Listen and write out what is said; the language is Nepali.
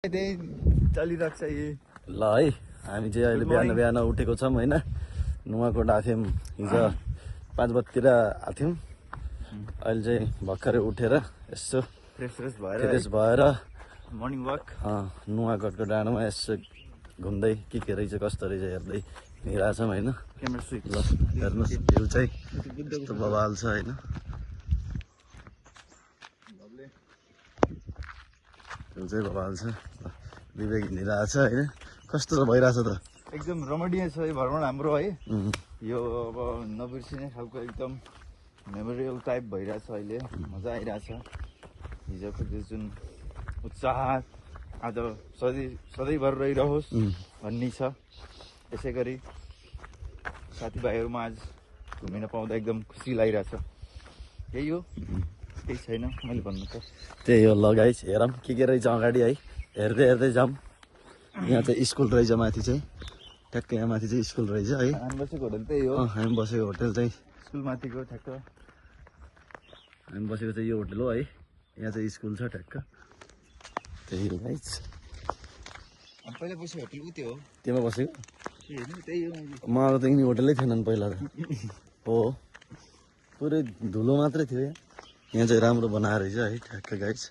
त्यही चलिरहेको छ यही ल है हामी चाहिँ अहिले बिहान बिहान उठेको छौँ होइन नुहाकोट आएको थियौँ हिजो 5 बजीतिर आएको थियौँ अहिले चाहिँ भर्खरै उठेर यसो फ्रेस भएर मर्निङ वाक नुहाकोटको डाँडामा यसो घुम्दै के रहेछ कस्तो रहेछ हेर्दै हिँडिरहेको छौँ होइन क्यामेरा स्विच ल हेर्नुहोस् भ्यू चाहिँ यस्तो बवाल छ होइन भ्यू चाहिँ बवाल छ विवेक हिँडिरहेको छ होइन कस्तो छ भइरहेछ त एकदम रमणीय छ यो भ्रमण हाम्रो है यो अब नबिर्सिने खालको एकदम मेमोरियल टाइप भइरहेछ अहिले मजा आइरहेछ हिजोको त्यो जुन उत्साह आज सधैँभर रहिरहोस् भन्ने छ त्यसै गरी साथीभाइहरूमा आज घुमिन पाउँदा एकदम खुसी लागिरहेछ यही हो केही छैन मैले भन्नु त त्यही हो ल गाइस हेरौँ के रहेछ अगाडि है हेर्दै हेर्दै जाऊँ यहाँ चाहिँ स्कुल रहेछ माथि चाहिँ ठ्याक्कै यहाँ माथि चाहिँ स्कुल रहेछ है हामी बसेको होटल त्यही हो हामी बसेको होटल चाहिँ स्कुल माथिको ठ्याक्क हामी बसेको चाहिँ यो होटल हो है यहाँ चाहिँ स्कुल छ ठ्याक्क त्यही हो गाइस पहिला बसेको होटल उ त्यो हो त्योमा बसेको त्यही हो मलाई त यिनी होटलै थिएनन् पहिला त हो पुरै धुलो मात्रै थियो यहाँ चाहिँ राम्रो बनाएर रहेछ है ठ्याक्क गाइस